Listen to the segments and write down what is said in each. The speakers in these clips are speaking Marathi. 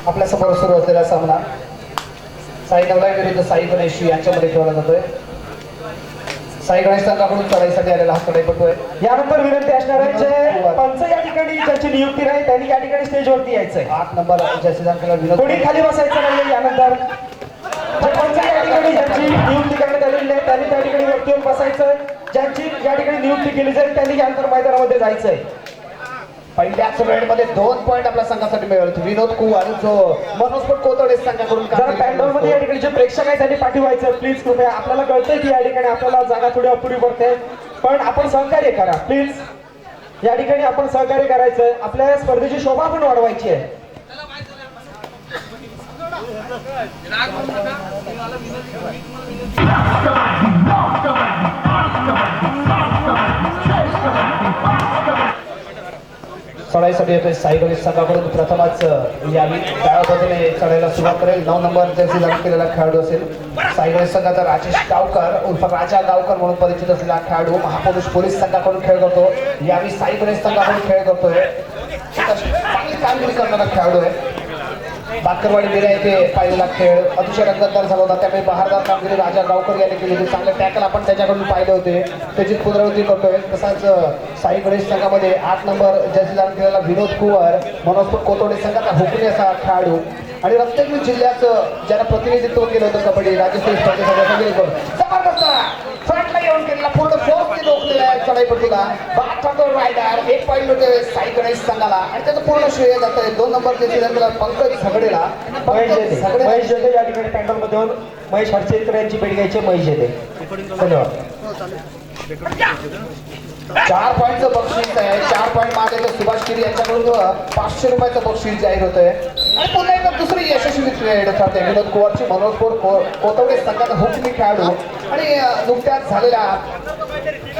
आपल्या समोर सुरू असलेला सामना साई नवलाई विरुद्ध साई गणेश यांच्यामध्ये खेळला जातोय. साई गणेश संघाकडून चढाईसाठी आलेला हा चढाईपटू आहे. यानंतर विनंती असणार आहे जे पंच या ठिकाणी ज्याची नियुक्ती नाही त्यांनी या ठिकाणी स्टेजवरती यायचंय. 8 नंबर जयसिंह विनोद कोणी खाली बसायचं नाही. यानंतर जे पंच या ठिकाणी ज्यांची नियुक्ती करण्यात आलेली आहे त्यांनी त्या ठिकाणी वरती येऊन बसायचं. ज्यांची या ठिकाणी नियुक्ती केली जाईल त्यांनी यानंतर मैदानामध्ये जायचंय. पहिल्याच रेडमध्ये 2 पॉईंट आपल्या संघासाठी मिळवले. विनोद कुवार जो मनोजपूर कोतडे संघाकडून जरा पॅन्डॉल मध्ये या ठिकाणी जे प्रेक्षक आहेत त्यांनी पाठीवायचं प्लीज. कृपया आपल्याला कळतंय की या ठिकाणी आपल्याला जागा थोडी अपुरी पडते पण आपण सहकार्य करा प्लीज. या ठिकाणी आपण सहकार्य करायचं. आपल्या स्पर्धेची शोभा पण वाढवायची आहे. चढाईसाठी येतोय साई गणेश संघाकडून. प्रथमच यावी डाव्या बाजूने चढायला सुरुवात करेल. 9 नंबर जर्सी धारण केलेला खेळाडू असेल साई गणेश संघाचा राजेश गावकर उर्फ राजा गावकर म्हणून परिचित असलेला खेळाडू महापुरुष पोलीस संघाकडून खेळ करतो. यावी साई गणेश संघाकडून खेळ करतोय. चांगली कामगिरी करणारा खेळाडू आहे. बाकरवाडी बेरा येथे पाहिलेला खेळ अतिशय रंगतदार झाला होता. त्यामुळे बहारदार कामगिरी राजा गावकर यांनी केली होती. चांगले टॅकल आपण त्याच्याकडून पाहिले होते. त्याची पुनरावृत्ती करतोय. तसाच साई गणेश संघामध्ये 8 नंबर जर्सी धारण केलेला विनोद कुवर मनोजपूर कोतोडे संघाचा हुकमी असा खेळाडू आणि रत्नागिरी जिल्ह्याचं ज्यानं प्रतिनिधित्व केलं होतं कबड्डी राज्यस्तरीय स्पर्धेसाठी जबरदस्त फ्रंटला येऊन केलेला पूर्ण फोर्सने रोखलेला आहे चढाईपट्टीला. बाटावर रायडर 1 पॉईंट होते साई गणेश संघाला आणि त्याचं पूर्ण श्रेय जात आहे 2 नंबर जर्सी धारण केलेला पंकज झगडेला. महेश जेते या ठिकाणी पॅन्डॉल मध्ये येऊन महेश हरचेकर यांची भेट घ्यायची. महेश जेते धन्यवाद. 4 पॉईंटचं बक्षीस आहे. 4 पॉईंट मागे सुभाष किरी यांच्याकडून 500 रुपयाचं बक्षीस जाहीर होतंय आणि पुन्हा एकदा दुसरी यशस्वी ट्रेड ठरते. विनोद कुवारची मनोजपूर कोतवडे संघाचा हुकमी खेळाडू आणि नुकत्याच झालेल्या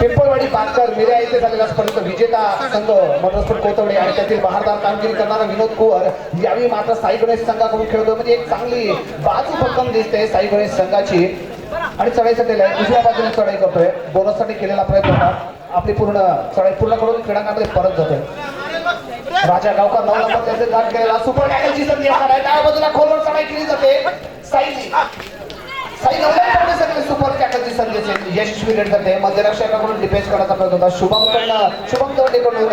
पिंपळवाडी बांधकर मिऱ्या येथे झालेला स्पर्धेचा विजेता संघ मनोजपूर कोतवडे आणि त्यातील बहारदार कामगिरी करणारा विनोद कुवर यावेळी मात्र साई गणेश संघाकडून खेळतो. म्हणजे एक चांगली बाजू भक्कम दिसते साई गणेश संघाची आणि चढाईसाठी उजव्या बाजूने चढाई करतोय. बोनससाठी केलेला प्रयत्न होता. आपली पूर्ण चढाई पूर्ण करून क्रीडांगणामध्ये परत जातोय. राजा गावकर 9 नंबर त्याचे दाट केलेला सुपर टॅकलची संधी असणार आहे. डाव्या बाजूला खोलवर चढाई केली जाते. साई नवलाई सुपर टॅकलची संधी असेल. यशस्वी रेड करते. मध्यरक्षकाकडून डिफेन्स करण्याचा प्रयत्न होता. शुभम तोंडेकडून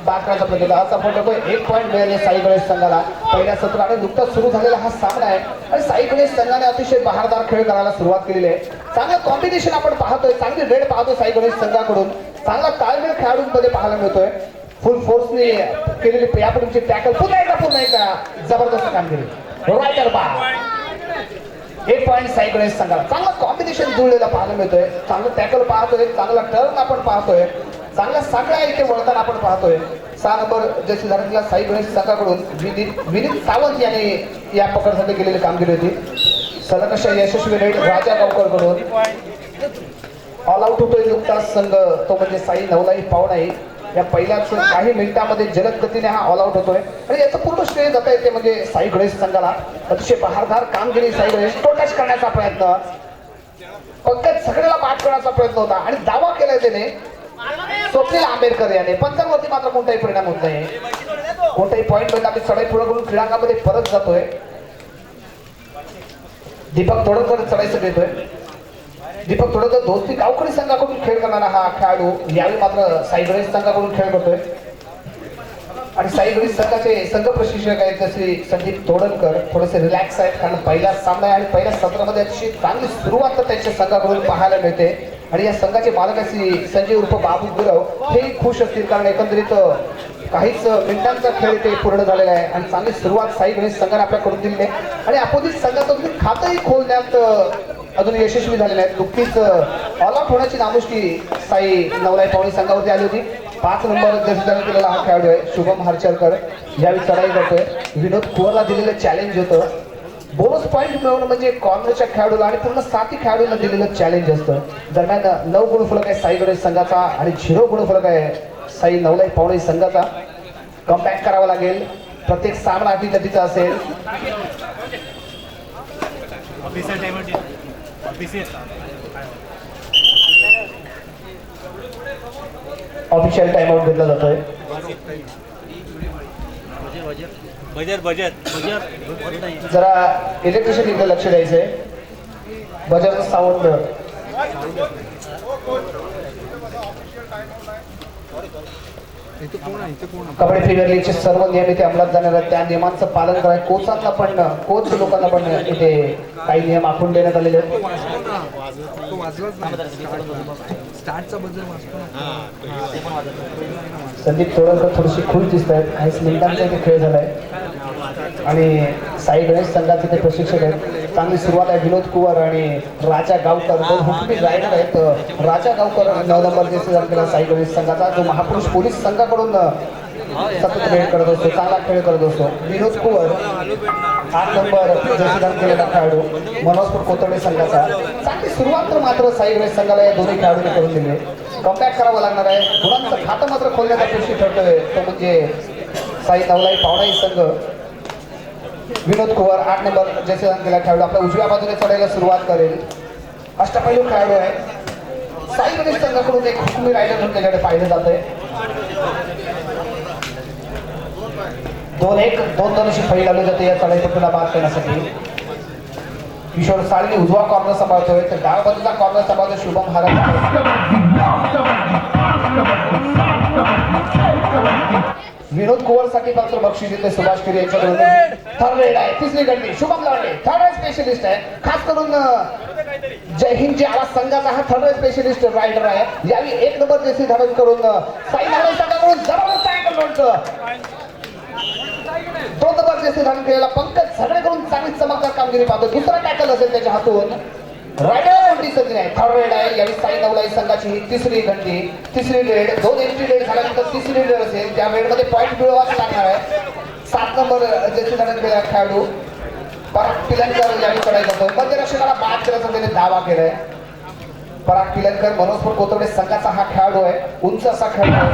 बाद करण्याचा प्रयत्न होता. हा सपोर्ट होतो. 1 पॉईंट मिळाले साई गणेश संघाला. पहिल्या सत्राने नुकताच सुरू झालेला हा सामना आहे आणि साई गणेश संघाने अतिशय बहारदार खेळ करायला सुरुवात केलेली आहे. चांगलं कॉम्बिनेशन आपण पाहतोय. चांगली रेड पाहतोय साई गणेश संघाकडून. चांगला ताळमेळ खेळाडूंमध्ये पाहायला मिळतोय. फुल फोर्सने केलेली यापूर्वीची टॅकल पुन्हा एकदा जबरदस्त कामगिरी. रायटर बा 1 पॉईंट साई गणेश संघाला. चांगलं कॉम्बिनेशन जुळलेला पाहायला मिळतोय. चांगलं टॅकल पाहतोय. चांगला टर्न आपण पाहतोय. चांगला सगळ्या इथे वळताना आपण पाहतोय. 6 नंबर जर्सी धारण केलेला साई गणेश संघाकडून विनीत सावंत यांनी या पकडसाठी केलेली कामगिरी होती. सलग अशा यशस्वी रेड राजा गावकर कडून ऑल आउट होतोय नुकताच संघ तो म्हणजे साई नवलाई पावणाई. या पहिल्याच काही मिनिटांमध्ये जलद गतीने हा ऑल आउट होतोय आणि याचं पूर्ण श्रेय जाता येते म्हणजे साई गणेश संघाला. अतिशय बहारदार कामगिरी साई गणेश. टोटच करण्याचा प्रयत्न पंकज सगळ्याला पाठ करण्याचा प्रयत्न होता आणि दावा केला त्याने स्वप्नील आंबेडकर याने. पंचांवरती मात्र कोणताही परिणाम होत नाही. कोणताही पॉईंट मिळत आम्ही चढाई पूर्ण करून क्रीडांगणामध्ये परत जातोय. दीपक तोडकर चढाईसाठी येतोय. दीपक तोडकर दोस्ती गावकरी संघाकडून खेळ करणारा हा खेळाडू यावेळी मात्र साई गणेश संघाकडून खेळ करतोय आणि साई गणेश संघाचे संघ प्रशिक्षक आहेत जसे संदीप तोडणकर थोडेसे रिलॅक्स आहेत कारण पहिला सामना आहे आणि पहिल्या सत्रामध्ये अतिशय चांगली सुरुवात तर त्यांच्या संघाकडून पाहायला मिळते आणि या संघाचे मालक असलेले संजय उर्फ बाबू गुरव हे खुश असतील कारण एकंदरीत काहीच मिनिटांचा खेळ ते पूर्ण झालेला आहे आणि चांगली सुरुवात साई गणेश संघाने आपल्याकडून दिली आहे आणि अपोजिट संघातून खातंही खोलण्यात अजून यशस्वी झालेले आहेत. नुकतीच ऑल आउट होण्याची नामुष्की साई नवलाई पावणी संघावरती आली होती. 5 नंबर जर्सी धारण केलेला हा खेळाडू आहे शुभम हरचरकर. यावेळी चढाई करतोय. विनोद कुवरला दिलेलं चॅलेंज होतं. बोनस पॉईंट मिळवणं म्हणजे कॉर्नरच्या खेळाडूला आणि पूर्ण 7 खेळाडूंना दिलेलं चॅलेंज असतं. दरम्यान 9 गुणफलक आहे साई गणेश संघाचा आणि 0 गुणफलक आहे साई नवलाई पावणी संघाचा. कमबॅक करावा लागेल. प्रत्येक सामना 8 गतीचा असेल. ऑफिशियल टाइम आउट घेतला जातोय. बजेट बजेट जरा इलेक्ट्रिशियन इकडे लक्ष द्यायचंय. बजाजचा साऊंड कबड्डी प्रीमियर लीगचे सर्व नियम इथे अंमलात जाणार आहेत. त्या नियमांचं पालन करायचं. कोचांना पण कोच लोकांना पण इथे काही नियम आखून देण्यात आलेले आहेत. संदीप तोडकर थोडीशी खुश दिसत आहेत. काहीच मिनिटांचा इथे खेळ झालाय आणि साई गणेश संघाचे ते प्रशिक्षक आहेत. चांगली सुरुवात आहे. विनोद कुवर आणि राजा गावकर दोन हुकमी रायडर आहेत. राजा गावकर 9 नंबर जर्सी केला साई गणेश संघाचा, जो महापुरुष पोलीस संघाकडून सतत खेळ करत असतो, चांगला खेळ करत असतो. विनोद कुवर 8 नंबर जर्सी केलेला खेळाडू मनोजपूर कोथवडे संघाचा. चांगली सुरुवात तर मात्र साई गणेश संघाला या दोन्ही खेळाडूंनी करून दिली. कॉम्पॅक्ट करावं लागणार आहे. गुणांचं खातं मात्र खोलण्याचा गोष्टी ठरतोय तो म्हणजे साई नवलाई पावणाई संघ. विनोद कुवर 8 नंबर जर्सी केला खेळाडू आपल्या उजव्या बाजूने चढायला सुरुवात करेल. अष्टपैलू खेळाडू आहे. साई गणेश संघाकडून एक हुकमी रायडर म्हणून त्याच्याकडे पाहिलं जात आहे. 2-1 2-2 अशी फळी लावली जाते या चढाईपट्टीला बाद करण्यासाठी. किशोर साळी उजवा कॉर्नर सांभाळतोय तर डाव्या बाजूचा कॉर्नर सांभाळतोय शुभम हारा. विनोद कुवरसाठी मात्र बक्षीस येते सुभाष किरी यांच्याकडून. थर्ड रेड आहे. तिसरी गंडी शुभम लावले थर्ड रेड स्पेशलिस्ट आहे. खास करून जय हिंद जे आवाज संघाचा हा थर्ड रेड स्पेशलिस्ट रायडर आहे. यावेळी 1 नंबर जर्सी धारण करून साई नवलाई संघाकडून जबरदस्त अँगल लोणचं. 2 नंबर जर्सी धारण केलेला पंकज झगडेकडून चांगली चमकदार कामगिरी पाहतो. दुसरा टॅकल असेल त्याच्या हातून. रायडर कोणती संधी नाही. थर्ड रेड आहे. यावेळी साई नवलाई संघाची ही तिसरी घंटी. तिसरी रेड 2 एंट्री रेड झाल्यानंतर तिसरी रेड असेल. त्या रेडमध्ये पॉईंट मिळवाच लागणार आहे. 7 नंबर जर्सी धारण केलेला खेळाडू पराग पिलनकर यावेळी चढाई करतोय. मध्यरक्षकाला बाद करायचा त्याने दावा केलाय. पराग पिलनकर मनोजपूर कोथवडे संघाचा हा खेळाडू आहे. उंच असा खेळाडू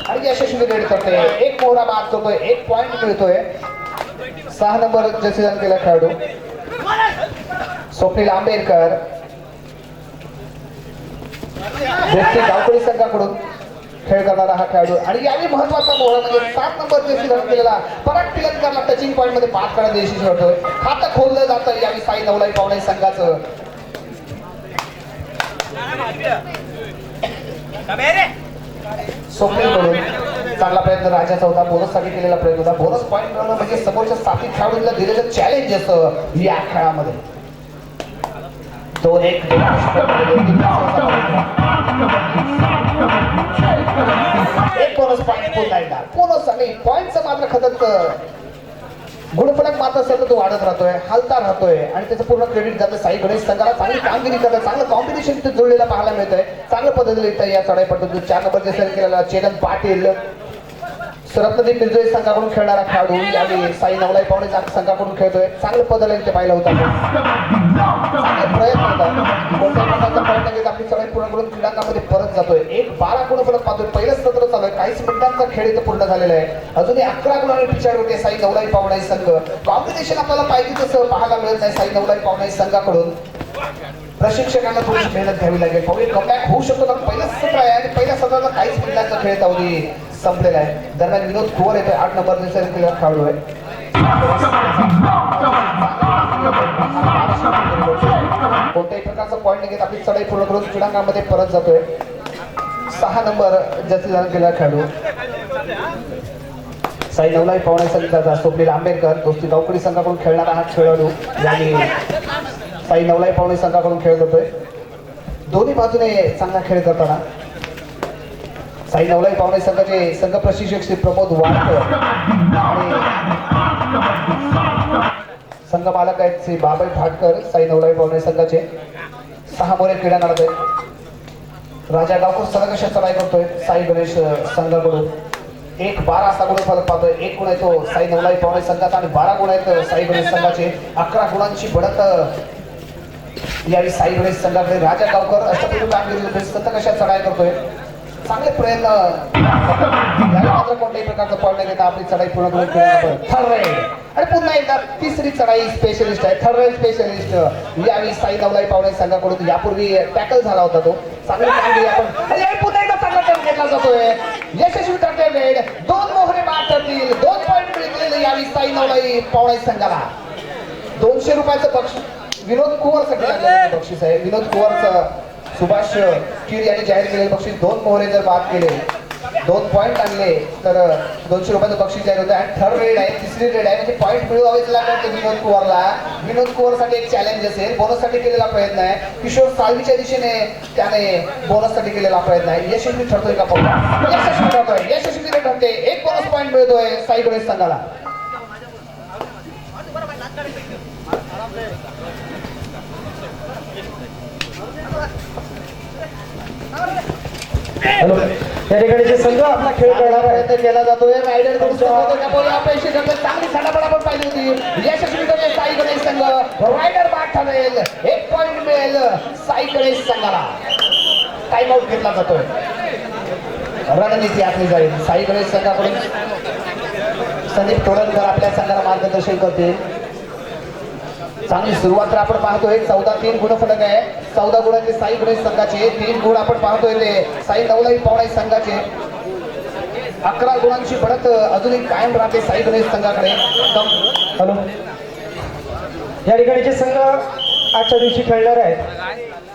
आणि यशस्वी रेड करतोय. 1 मोहरा बाद करतोय. 1 पॉईंट मिळतोय. 6 नंबर जर्सी धारण केला खेळाडू स्वप्नील आंबेडकर गावकरी संघाकडून खेळ करणारा हा खेळाडू. आणि यावेळी महत्वाचा मोहरा म्हणजे 7 नंबर जर्सी धारण केलेला पराग पिलनकरला टचिंग पॉईंट मध्ये बाद करण्यात यशस्वी होतोय. खातं खोललं जातं यावेळी साई नवलाई पावणाई संघाचं. स्वप्नील कडून चांगला प्रयत्न राजाचा होता. बोनससाठी केलेला प्रयत्न होता. बोनस पॉईंट मिळवणं म्हणजे समोरच्या साथी खेळाडूंना दिलेलं चॅलेंज असतं या खेळामध्ये. 2-1 एक बोनस पॉईंट पुन्हा एकदा. बोनस आणि पॉईंटचं मात्र खतत गुणफलक मात्र सतत वाढत राहतोय, हलता राहतोय आणि त्याचं पूर्ण क्रेडिट जातं साई गणेश संघाला. चांगली कामगिरी करतात. चांगलं कॉम्बिनेशन तिथे जुळलेला पाहायला मिळतंय. चांगल्या पद्धतीने इथं या चढाईपट्टीतून 4 नंबर जर्सी केलेला चेतन पाटील रत्नदीप निर्जय संघाकडून खेळणारा खेळाडू यावेळी साई नवलाई पावणे संघाकडून खेळतोय. चांगल्या पद्धतीने ते पाहिलं होतं. चांगले प्रयत्न होतात. कोणत्याही प्रकारचा प्रयत्न घेत आपली चढाई पूर्ण करून क्रीडांगणामध्ये परत जातोय. 1-12 गुणफलक पाहतोय. पहिलंच सत्र चालू आहे. काहीच मिनिटांचा खेळ इथं पूर्ण झालेला आहे. अजूनही 11 गुणांनी पिछाड होते साई नवलाई पावणाई संघ. कॉम्बिनेशन आपल्याला पाहिजे तसं पाहायला मिळत नाही साई नवलाई पावणाई संघाकडून. प्रशिक्षकांना थोडीशी मेहनत घ्यावी लागेल. पाहूया कमबॅक होऊ शकतो का. पहिलं सत्र आहे आणि पहिल्या सत्राचा काहीच मिनिटांचा खेळ तावली संपलेला आहे. दरम्यान विनोद कुवर येतोय. 8 नंबर जर्सी केलेला खेळाडू आहे. कोणत्याही प्रकारचा पॉईंट घेत आपली चढाई पूर्ण करून क्रीडांगणामध्ये परत जातोय. 6 नंबर जर्सी धारण केलेला खेळाडू साई नवलाई पावणाई संघाचा स्वप्नील आंबेडकर दोस्ती गावकरी संघाकडून खेळणारा हा खेळाडू यांनी साई नवलाई पावणाई संघाकडून खेळ करतोय. दोन्ही बाजूने चांगला खेळ करताना साई नवलाई पावणाई संघाचे संघ प्रशिक्षक श्री प्रमोद वाडकर आणि संघ मालक आहेत श्री बाबाई फाटकर साई नवलाई पावणाई संघाचे. 6 मोरे क्रीडांगणात आहेत. राजा गावकर सलग अशा चढाई करतोय साई गणेश संघाकडून. 1-12 असा गुणफलक पाहतोय. 1 गुण आहे तो साई नवलाई पावणाई संघाचा आणि 12 गुण आहेत साई गणेश संघाचे. 11 गुणांची बढ़त यावेळी साई गणेश संघाकडे. राजा गावकर अष्टपैलू कामगिरी सतत अशा चढाई करतोय. चांगले प्रयत्न मात्र कोणत्याही प्रकारचं पॉईंट न घेता आपली चढाई पूर्ण करून थर्ड रेड आणि पुन्हा एकदा तिसरी चढाई स्पेशलिस्ट आहे. थर्ड रेड स्पेशलिस्ट यावेळी साई नवलाई पावणाई संघाकडून यापूर्वी टॅकल झाला होता तो. चांगली कामगिरी आपण पुन्हा एकदा चांगला घेतला जातोय यशस्वी ठरते रेड 2 मोहरे बाद ठरतील 2 पॉईंट मिळतील यावेळी साई नवलाई पावणाई संघाला 200 रुपयाचं बक्षीस विनोद कुंवरसाठी लागलेलं बक्षीस आहे विनोद कुंवरचं सुभाष कीर यांनी जाहीर केलेलं बक्षीस 2 मोहरे जर बाद केले 2 पॉईंट आणले तर 200 रुपयाचं बक्षीस जाहीर होतं आणि थर्ड रेड आहे तिसरी रेड आहे म्हणजे पॉईंट मिळवावेच लागणार ते विनोद कुंवरसाठी एक चॅलेंज असेल बोनससाठी केलेला प्रयत्न आहे किशोर साळवीच्या दिशेने त्याने बोनससाठी केलेला प्रयत्न आहे यशस्वी ठरतोय का पाहूया यशस्वी ठरते एक बोनस पॉईंट मिळतोय साई गणेश संघाला हॅलो या ठिकाणी जे संघ आपला खेळ करणार आहे प्रयत्न केला जातोय रायडर अपेक्षित चांगली सडापड आपण पाहिली होती यशस्वी ठरते साई गणेश संघ रायडर बाद ठरेल 1 पॉईंट मिळेल साई गणेश संघाला टाइम आउट घेतला जातोय रणनीती आखली जाईल साई गणेश संघाकडून संदीप तोडणकर आपल्या संघाला मार्गदर्शन करतील चांगली सुरुवात तर आपण पाहतोय 14-3 गुणफलक आहे 14 गुणांचे साई गणेश संघाचे 3 गुण आपण पाहतोय ते साई नवलाई पावणाई संघाचे 11 गुणांची बढ़त अजूनही कायम राहते साई गणेश संघाकडे हॅलो या ठिकाणी जे संघ आजच्या दिवशी खेळणार आहेत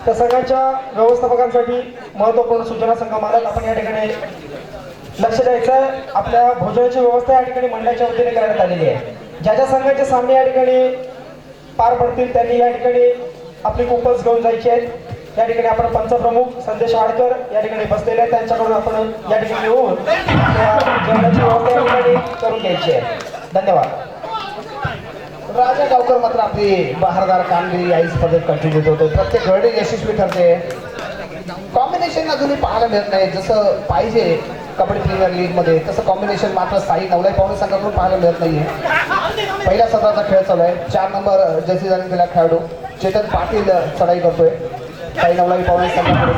त्या संघाच्या व्यवस्थापकांसाठी महत्त्वपूर्ण सूचना संघ मालक आपण या ठिकाणी लक्ष द्यायचं आहे आपल्या भोजनाची व्यवस्था या ठिकाणी मंडळाच्या वतीने करण्यात आलेली आहे ज्या ज्या संघाचे सामने या ठिकाणी पार पडतील त्यांनी या ठिकाणी आपली कुपन्स घेऊन जायची आहेत या ठिकाणी आपण पंचप्रमुख संदेश आडकर या ठिकाणी बसलेले आहेत त्यांच्याकडून आपण या ठिकाणी येऊन जेवणाची व्यवस्था या ठिकाणी करून घ्यायची आहे धन्यवाद राजा गावकर मात्र आपली बहारदार कामगिरी या स्पर्धेत कंटिन्यू होतो प्रत्येक वेळी यशस्वी ठरते कॉम्बिनेशन अजूनही पाहायला मिळत नाही जसं पाहिजे कबड्डी प्रीमियर लीग मध्ये तसं कॉम्बिनेशन मात्र साई नवलाई पावणे संघाकडून पाहायला मिळत नाहीये पहिल्या सत्राचा खेळ चालू आहे 4 नंबर जर्सी झालेला गेला खेळाडू चेतन पाटील चढाई करतोय साई नवलाई पावणे संघाकडून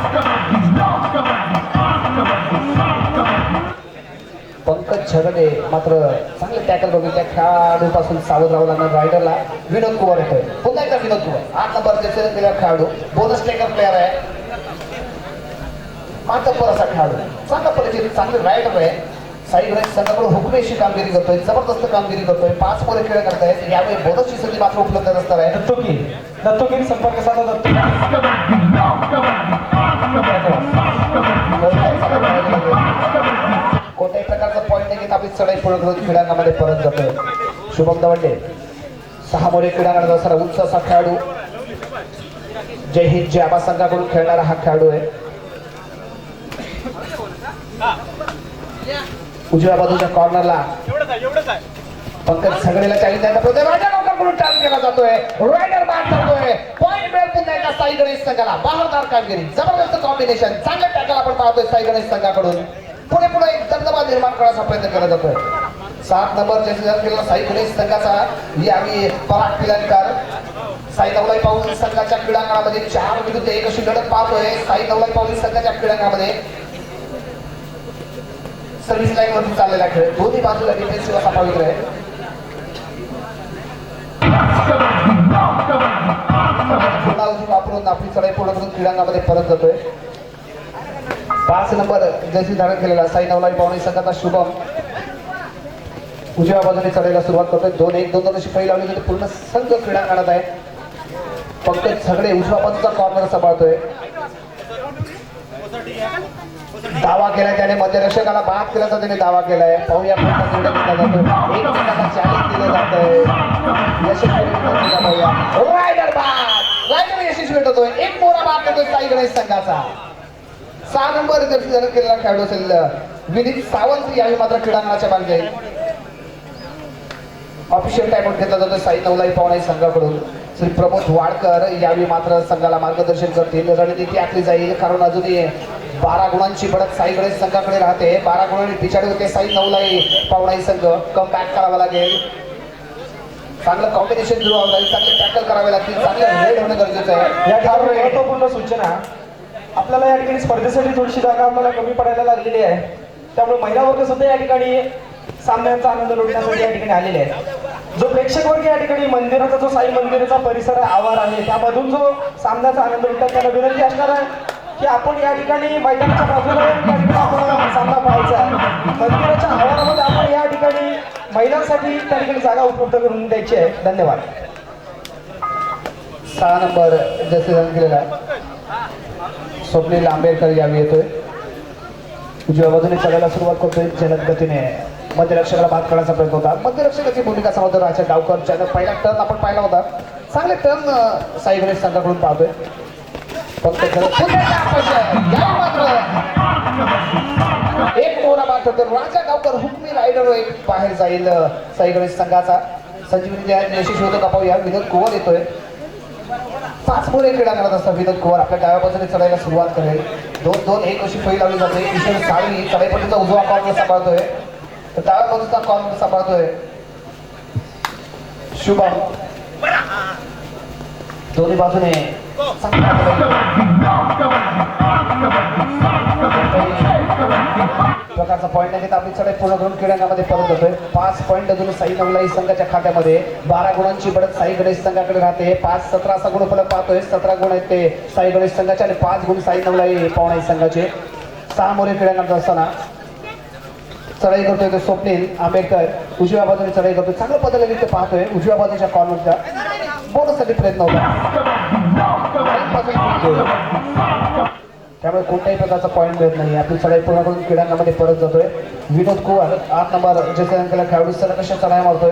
पंकज झगडे मात्र चांगले टॅकल करून त्या खेळाडूपासून सावध राहावं लागणार रायडरला विनोद कुमार येतोय पुन्हा एकदा विनोद कुमार 8 नंबर जर्सी गेला खेळाडू बोनस टेकर प्लेअर आहे मातब्बर असा खेळाडू चांगला परिचित चांगले रायडर आहे साई गणेश संघाकडून हुकमेशी कामगिरी करतोय जबरदस्त कामगिरी करतोय 5 पोरे खेळ करतायत यावेळी बोनसची संधी मात्र उपलब्ध नसणार आहे दत्तोकी संपर्क साधा कोणत्याही प्रकारचा पॉईंट नाही घेत आपली चढाई पूर्ण करून क्रीडांगणामध्ये परत जातोय शुभम दवंडे 6 मोरे क्रीडांगणात असणारा उंच असा खेळाडू जय हिंद जय आबा संघाकडून खेळणारा हा खेळाडू आहे उजव्या बाजूच्या कॉर्नरला पंकज झगडेला चॅलेंज द्यायचा प्रयत्न रायडर टार्गेट केला जातोय रायडर बाद करतोय पॉईंट मिळेल पुन्हा एकदा साई गणेश संघाला बहारदार कामगिरी जबरदस्त कॉम्बिनेशन चांगले टॅकल आपण पाहतोय साई गणेश संघाकडून पुढे पुढे एक दबदबा निर्माण करण्याचा प्रयत्न केला जातोय 7 नंबर केलेला साई गणेश संघाचा यावेळी पराग पिलनकर साई नवलाई पावली संघाच्या क्रीडांगणामध्ये 4 विरुद्ध 1 अशी लढत पाहतोय साई नवलाई पावली संघाच्या क्रीडांगणामध्ये सर्व्हिस लाईन वरती चाललेला खेळ दोन्ही बाजूला डिफेन्सिव्ह असा पवित्र आहे वापरून आपली चढाई पूर्ण करून क्रीडांगणामध्ये परत जातोय 5 नंबर जर्सी धारण केलेला साई नवलाई पावणी संघाचा शुभम उजव्या बाजूने चढायला सुरुवात करतोय 2-1 2 अशी पहिली लावली होती पूर्ण संघ क्रीडांगणात आहे पंकज झगडे उजव्या बाजूचा कॉर्नर सांभाळतोय दावा केलाय त्याने मध्यरक्षकाला बाद केल्याचा त्याने दावा केलाय पाहूया एकमेकांना चॅलेंज दिलं जातंय रायडर बाद रायडर यशस्वी होतोय 1 मोरा बाद करतोय साई गणेश संघाचा 6 नंबर जर्सी धारण केलेला खेळाडू असेल विनीत सावंत यावेळी मात्र क्रीडांगणाच्या भाग जाईल ऑफिशियल टाइम आउट घेतला जातोय साई नवलाई पावणाई संघाकडून श्री प्रमोद वाडकर यावेळी मात्र संघाला मार्गदर्शन करतील रणनीती आखली जाईल कारण अजूनही 12 गुणांची बढ़त साई गणेश संघाकडे राहते 12 गुणांनी पिछाडी होते साई नवलाई पावणाई संघ कम बॅक करावा लागेल चांगलं कॉम्बिनेशन जुळवावं लागेल चांगले टॅकल करावे लागतील चांगलं रेड होणं गरजेचं आहे या ठिकाणी महत्त्वपूर्ण सूचना आपल्याला या ठिकाणी स्पर्धेसाठी थोडीशी जागा आम्हाला कमी पडायला लागलेली आहे त्यामुळे महिला वर्ग सुद्धा या ठिकाणी सामन्यांचा आनंद लुटण्यासाठी या ठिकाणी आलेले आहेत जो प्रेक्षक वर्ग या ठिकाणी मंदिराचा जो साई मंदिराचा परिसर आवार आहे त्यामधून जो सामन्याचा आनंद लुटतात त्याला विनंती असणार आहे की आपण या ठिकाणी मैदानाच्या बाजूला येऊन त्या ठिकाणी आपण सामना पाहायचा आहे. मंदिराच्या आवारामध्ये आपण या ठिकाणी महिलांसाठी त्या ठिकाणी जागा उपलब्ध करून द्यायची आहे. धन्यवाद. 6 नंबर जसे रन केलेला स्वप्नील आंबेडकर यावी येतोय. उजव्या बाजूने चढायला सुरुवात करतोय जलद गतीने. मध्यरक्षकाला बाद करण्याचा प्रयत्न होता. मध्यरक्षकाची भूमिका समजतो राजा डावकर. पहिला टर्न आपण पाहिला होता. चांगले टर्न साई गणेश संघाकडून पाहतोय. फक्त एक मोहरा बाद होतो. राजा गावकर हुकमी रायडर एक बाहेर जाईल साई गणेश संघाचा. संजीवनी यशस्वी होतो का पाहूया. विनोद कुवर येतोय. 5 मोरे क्रीडा करत असतात. विनोद कुवर आपल्या डाव्या बाजूने चढायला सुरुवात करेल. 2-2-1 अशी फळी लावली जाते. किशोर साळवी चढाईपट्टीचा उजवा कॉर्नर सांभाळतोय. डाव्या बाजूचा कॉर्नर सांभाळतोय शुभम. दोन्ही बाजूने प्रकारचा पॉईंट नाही घेत आपली चढाई पूर्ण करून क्रीडांगणामध्ये परत जातोय. 5 पॉईंट अजून साई नवलाई संघाच्या खात्यामध्ये. 12 गुणांची बढत साई गणेश संघाकडे राहते. 5-17 असा गुण फलक पाहतोय. 17 गुण आहेत ते साई गणेश संघाचे आणि 5 गुण साई नवलाई पावणाई संघाचे. 6 मोरे क्रीडांगणात असताना चढाई करतोय तो स्वप्नील आंबेडकर. उजव्या बाजूने चढाई करतोय. चांगलं पद्धतीने ते पाहतोय. उजव्या बाजूच्या कॉर्नरचा बोनससाठी प्रयत्न होता. त्यामुळे कोणत्याही प्रकारचा पॉईंट मिळत नाही. आपली चढाई पूर्ण करून क्रीडांगणामध्ये परत जातोय. विनोद कुवर 8 नंबर जसे अंकाला खेळाडू सर कशा चढाई मारतोय.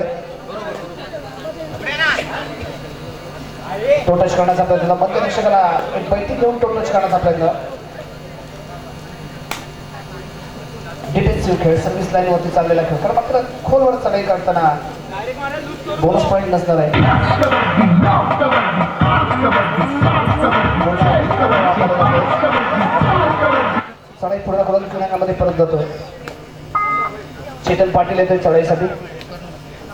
टोटच करण्याचा प्रयत्न. मध्यरक्षकाला एक बैठी घेऊन टोटच करण्याचा प्रयत्न. डिफेन्सिव्ह खेळ सर्व्हिस लाईन वरती चाललेला खेळ. कारण मात्र खोलवर चढाई करताना बोनस पॉईंट नसणार आहे. चढाई पूर्ण करून क्रीडांगणामध्ये परत जातोय. चेतन पाटील येतोय चढाईसाठी.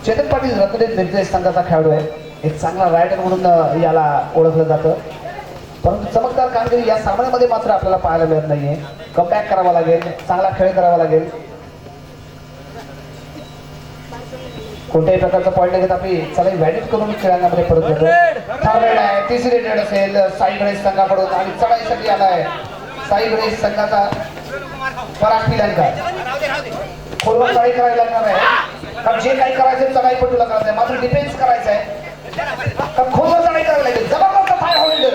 चेतन पाटील रत्नदेव निर्देश संघाचा खेळाडू आहे. एक चांगला रायडर म्हणून याला ओळखलं जातं. परंतु चमकदार कामगिरी या सामन्यामध्ये मात्र आपल्याला पाहायला मिळत नाहीये. कमबॅक करावा लागेल. चांगला खेळ करावा लागेल. कोणत्याही प्रकारचा पॉईंट घेत आपली चढाई व्हॅलिड करून खेळांमध्ये परत जातो. थर्ड रेड आहे. तिसरी रेड असेल साई गणेश संघाकडून आणि चढाईसाठी आलाय साई गणेश संघाचा पराग पिलांका. खोलवर चढाई करायला लागणार आहे. कारण जे काही करायचं चढाई पटूला करायचं आहे. मात्र डिफेन्स करायचं आहे. तर खोलवर चढाई करायला लागेल. जबरदस्त फाय होल्ड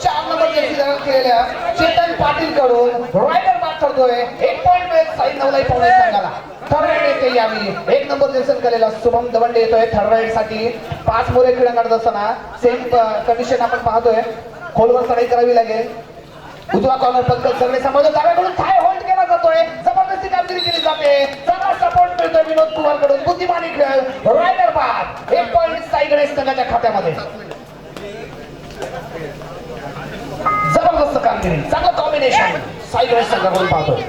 4 नंबर जर्सी धारण केलेल्या चेतन पाटील कडून रायडर बाद करतोय. 1 पॉईंट मिळत साई नवलाई पावणे संघाला. थर्ड राईड येते यावी. 1 नंबर जर्सन केलेला शुभम दवंडे येतोय थर्ड राईड साठी. 5 मोरे क्रीडांगणात असताना सेम कंडिशन आपण पाहतोय. खोलवर चढाई करावी लागेल. उजवा कॉर्नर पद्धत सगळे समोर डाव्याकडून थाय होल्ड केला जातोय. जबरदस्ती कामगिरी केली जाते. चांगला सपोर्ट मिळतोय विनोद कुवर कडून. बुद्धिमानी खेळ रायडर बाद. 1 पॉईंट साई गणेश संघाच्या खात्यामध्ये. जबरदस्त कामगिरी. चांगलं कॉम्बिनेशन साई गणेश संघाकडून पाहतोय.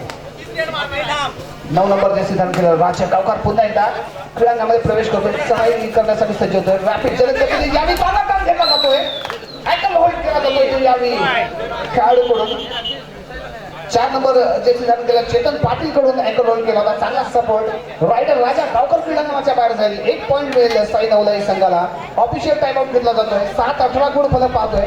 9 नंबर जर्सी धारण केलं राजा गावकर पुन्हा एकदा क्रीडांगणामध्ये प्रवेश करतोय. चढाई करण्यासाठी सज्ज होतोय. रॅपिड जलद गतीने यावी चांगला टर्न घेतला जातोय. अँकल होल्ड केला जातोय यावी खेळाडूकडून. 4 नंबर जर्सी धारण केला चेतन पाटील कडून अँकल होल्ड केला होता. चांगला सपोर्ट. रायडर राजा गावकर क्रीडांगणाच्या बाहेर जाईल. 1 पॉईंट मिळेल साई नवलाई संघाला. ऑफिशियल टाइम आउट घेतला जातोय. 7-18 गुण फलक पाहतोय.